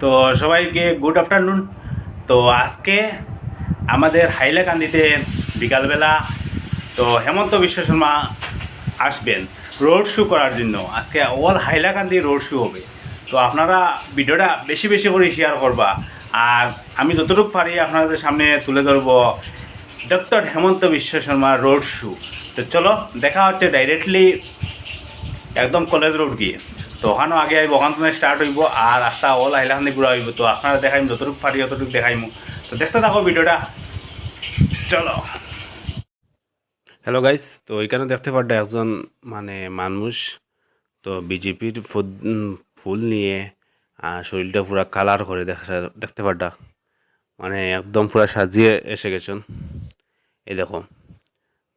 তো সবাইকে good afternoon. তো আজকে আমাদের হাইলাকান্দিতে বিকালবেলা তো হেমন্ত বিশ্ব শর্মা আসবেন রোড শো করার জন্য। আজকে অল হাইলাকান্দি রোড শো হবে। তো আপনারা ভিডিওটা বেশি বেশি করে শেয়ার করবা, আর আমি যতটুকু পারি আপনাদের সামনে তুলে ধরবো ডক্টর হেমন্ত বিশ্ব শর্মা রোড শো। তো চলো দেখা হচ্ছে ডাইরেক্টলি একদম কলেজ রোড গিয়ে। তো ওখানেও আগে আইব, ওখান থেকে স্টার্ট হইব আর রাস্তা অল হাইলাকান্দি ঘুরা হইব। তো আপনারা দেখাইম যতটুকু পারি ততটুকু দেখাইমু। তো দেখতে থাকো ভিডিওটা, চলো। হ্যালো গাইস, তো এখানে দেখতে পারটা একজন মানুষ তো বিজেপির ফুল নিয়ে শরীরটা পুরা কালার করে দেখতে পারটা একদম পুরা সাজিয়ে এসে গেছেন। এই দেখো,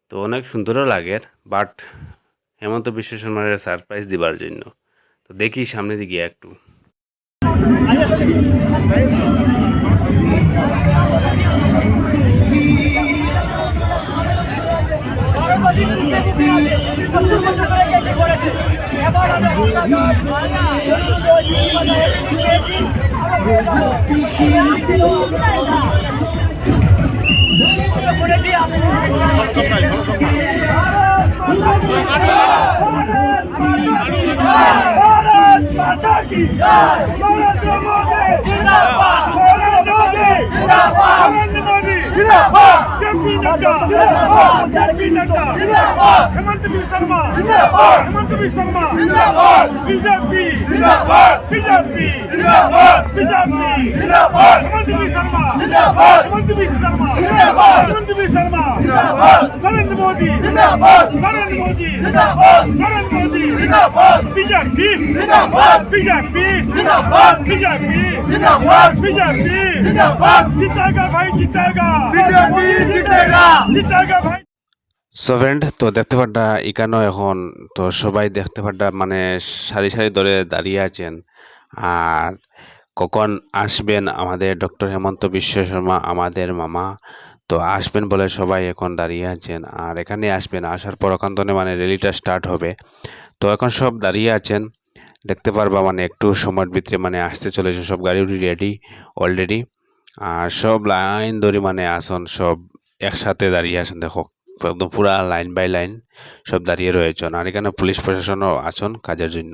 তো অনেক সুন্দরও লাগে, বাট হেমন্ত বিশ্ব শর্মার সারপ্রাইজ দিবার জন্য। তো দেখি সামনে দিকে একটু। Hemant Biswa Sharma Hemant Biswa Sharma BJP BJP BJP Hemant Biswa Sharma Hemant Biswa Sharma Hemant Biswa Sharma Narendra Modi Narendra Modi Narendra Modi BJP BJP BJP BJP जीतेगा भाई जीतेगा बीजेपी जीतेगा जीतेगा भाई। সো ফ্রেন্ড, তো দেখতে পাড্ডা এখানেও এখন তো সবাই দেখতে পাড্ডা সারি সারি ধরে দাঁড়িয়ে আছেন। আর কখন আসবেন আমাদের ডক্টর হেমন্ত বিশ্ব শর্মা, আমাদের মামা, তো আসবেন বলে সবাই এখন দাঁড়িয়ে আছেন। আর এখানে আসবেন, আসার পর ওখান থেকে র্যালিটা স্টার্ট হবে। তো এখন সব দাঁড়িয়ে আছেন, দেখতে পারবা একটু সময়ের ভিতরে আসতে চলেছে। সব গাড়ি রেডি অলরেডি, আর সব লাইন ধরে আসন, সব একসাথে দাঁড়িয়ে আছেন। দেখো একদম পুরা লাইন বাই লাইন সব দাঁড়িয়ে রয়েছেন। আর এখানে পুলিশ প্রশাসনও আছেন কাজের জন্য।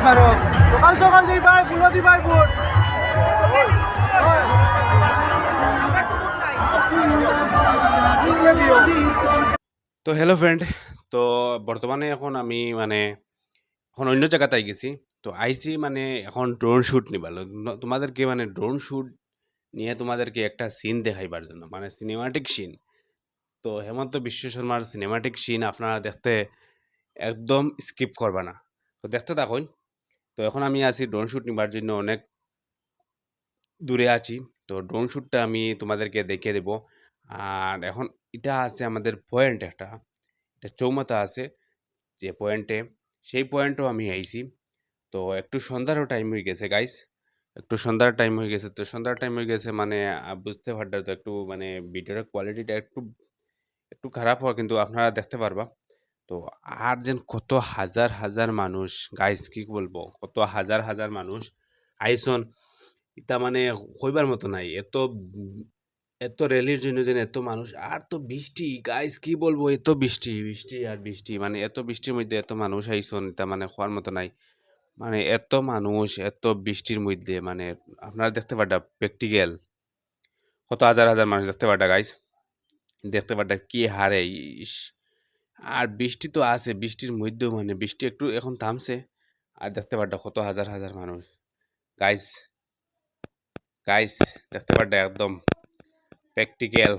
সকাল সকাল দিবাই ফুল দিবাই ভোট তো হ্যালো ফ্রেন্ড, তো বর্তমানে এখন আমি মানে এখন অন্য জায়গাতে গেছি। তো আইসি মানে এখন ড্রোন শ্যুট নিবার তোমাদেরকে মানে ড্রোন শ্যুট নিয়ে তোমাদেরকে একটা সিন দেখাইবার জন্য, মানে সিনেমাটিক সিন। তো হেমন্ত বিশ্ব শর্মার সিনেমাটিক সিন আপনারা দেখতে একদম স্কিপ করবা না, তো দেখতে থাকুন। তো এখন আমি আছি ড্রোন শ্যুট নিবার জন্য অনেক দূরে আছি। তো ড্রোন শ্যুটটা আমি তোমাদেরকে দেখিয়ে দেব। আর এখন এটা আছে আমাদের পয়েন্ট, একটা চৌমাথা আছে যে পয়েন্টে, সেই পয়েন্টও আমি আইছি। তো একটু সন্ধ্যারও টাইম হয়ে গেছে গাইস, একটু সন্ধ্যার টাইম হয়ে গেছে। তো সন্ধ্যার টাইম হয়ে গেছে মানে বুঝতে পারটা, তো একটু মানে ভিডিওর কোয়ালিটিটা একটু একটু খারাপ হয়, কিন্তু আপনারা দেখতে পারবা। তো আর যেন কত হাজার হাজার মানুষ গাইস, কি বলবো, কত হাজার হাজার মানুষ আইসন, এটা মানে কইবার মতো নাই। এত র্যালির জন্য যেন এত মানুষ, আর তো বৃষ্টি গাইস, কি বলবো, এত বৃষ্টি বৃষ্টি আর বৃষ্টি, মানে এত বৃষ্টির মধ্যে এত মানুষ আইসন, এটা মানে হওয়ার মতো নাই। মানে এত মানুষ এত বৃষ্টির মধ্যে, মানে আপনারা দেখতে পারটা প্র্যাকটিক্যাল কত হাজার হাজার মানুষ দেখতে পারটা গাইস, দেখতে পারটা কি হারে ইস। আর বৃষ্টি তো আছে, বৃষ্টির মধ্যেও মানে বৃষ্টি একটু এখন থামছে, আর দেখতে পারটা কত হাজার হাজার মানুষ গাইস। গাইস দেখতে পারটা একদম প্র্যাকটিক্যাল।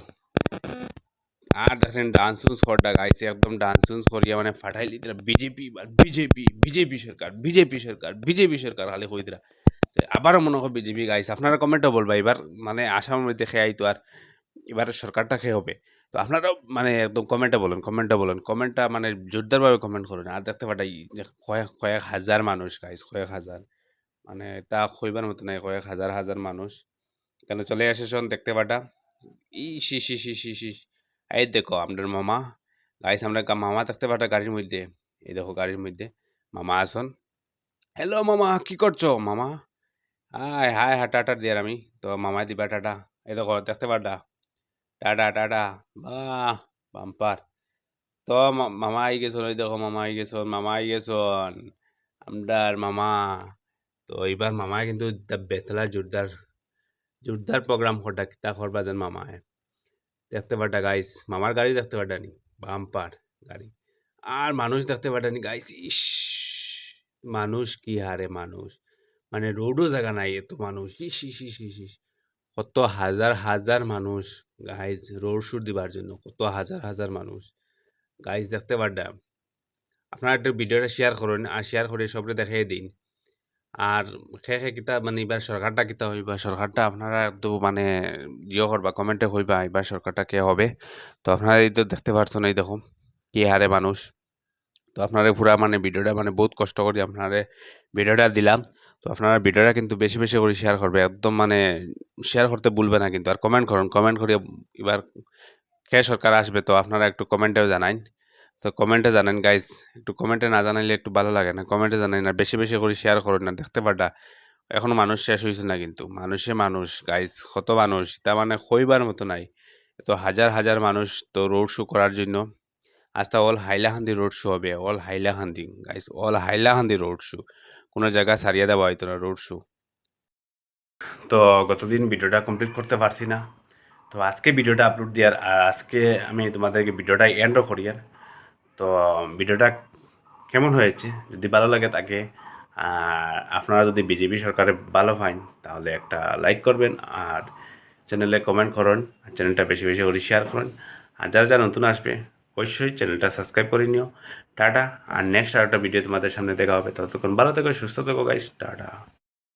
আর দেখেন ডান্স করটা গাইছে, একদম ডান্স করিয়া মানে ফাটাইলি দিরা বিজেপি, বিজেপি বিজেপি সরকার, বিজেপি সরকার, বিজেপি সরকার খালি কই দিরা। আবারও মনে হয় বিজেপি গাইস, আপনারা কমেন্টও বলবা এবার, মানে আসামের মধ্যে খেয়ে আইতো, আর এবার সরকারটা খেয়ে হবে। তো আপনারাও মানে একদম কমেন্টটা মানে জোরদারভাবে কমেন্ট করুন। আর দেখতে পাঠাই যে কয়েক কয়েক হাজার মানুষ গাইস, কয়েক হাজার, মানে তা কইবার মতো নাই, কয়েক হাজার হাজার মানুষ কেন চলে আসে শোন দেখতে পাটা। এই দেখো আমাদের মামা গাইস, আমরা মামা দেখতে পাটা গাড়ির মধ্যে, এই দেখো গাড়ির মধ্যে মামা আসন। হ্যালো মামা, কি করছো মামা? হাই হাই হা টাটা দিয়ার আমি, তো মামাই দিবা টাটা। এই দেখো দেখতে পাটা, টাটা টাটা, বাহ বাম্পার। তো মামা আই গেছন, ওই দেখো মামা আই গেছন, মামা আই গেছন আমদার মামা। তো এইবার মামায় কিন্তু বেতলা জোরদার জোরদার প্রোগ্রাম করটা কিতা করবা যেন মামায় দেখতে পাটা গাইস। মামার গাড়ি দেখতে পাটানি, বাম্পার গাড়ি। আর মানুষ দেখতে পাটানি গাইস, ইস মানুষ কি হারে মানুষ, মানে রোডও জায়গা নাই, এত মানুষ, ইস ইস ইস ইস ইস। কত হাজার হাজার মানুষ গাইজ রোড শুট দিবার জন্য, কত হাজার হাজার মানুষ গাইজ দেখতে পারডা। আপনারা একটু ভিডিওটা শেয়ার করুন, আর শেয়ার করে সবরে দেখাই দিন। আর খেয়ে কিতা মানে এবার সরকারটা কিতা হইবা, সরকারটা আপনারা একটু মানে জিও করবা, কমেন্টে হইবা এবার সরকারটা কে হবে। তো আপনারা এই তো দেখতে পারছেন, এই দেখো কি হারে মানুষ। তো আপনারা পুরা মানে ভিডিওটা মানে বহুত কষ্ট করে আপনারা ভিডিওটা দিলাম। তো আপনারা ভিডিওটা কিন্তু বেশি বেশি করে শেয়ার করবে, একদম মানে শেয়ার করতে ভুলবে না কিন্তু। আর কমেন্ট করুন, কমেন্ট করে এবার কে সরকার আসবে তো আপনারা একটু কমেন্টেও জানাইন। তো কমেন্টে জানেন গাইজ, একটু কমেন্টে না জানাইলে একটু ভালো লাগে না, কমেন্টে জানাই না, বেশি বেশি করে শেয়ার করুন না। দেখতে পাটা এখনো মানুষ শেষ হয়েছে না, কিন্তু মানুষে মানুষ গাইজ, কত মানুষ তা মানে কইবার মতো নাই। তো হাজার হাজার মানুষ তো রোড শো করার জন্য। আজটা অল হাইলাকান্দি রোড শো হবে, all Hailakandi guys, all Hailakandi road show, কোনো জায়গা সারিয়ে দেওয়া হয়তো না রোড শো। তো গতদিন ভিডিওটা কমপ্লিট করতে পারছি না, তো আজকে ভিডিওটা আপলোড দেওয়ার, আর আজকে আমি তোমাদেরকে ভিডিওটা এন্ডও করি। আর তো ভিডিওটা কেমন হয়েছে যদি ভালো লাগে তাকে, আর আপনারা যদি বিজেপি সরকারে ভালো পান তাহলে একটা লাইক করবেন, আর চ্যানেলে কমেন্ট করুন, আর চ্যানেলটা বেশি বেশি করে শেয়ার করুন। আর যারা যারা নতুন আসবে অবশ্যই চ্যানেলটা সাবস্ক্রাইব করে নিও। টাটা। আর নেক্সট আরেকটা ভিডিও তোমাদের সামনে দেখা হবে, ততক্ষণ ভালো থেকো, সুস্থ থেকো গাইস, টাটা।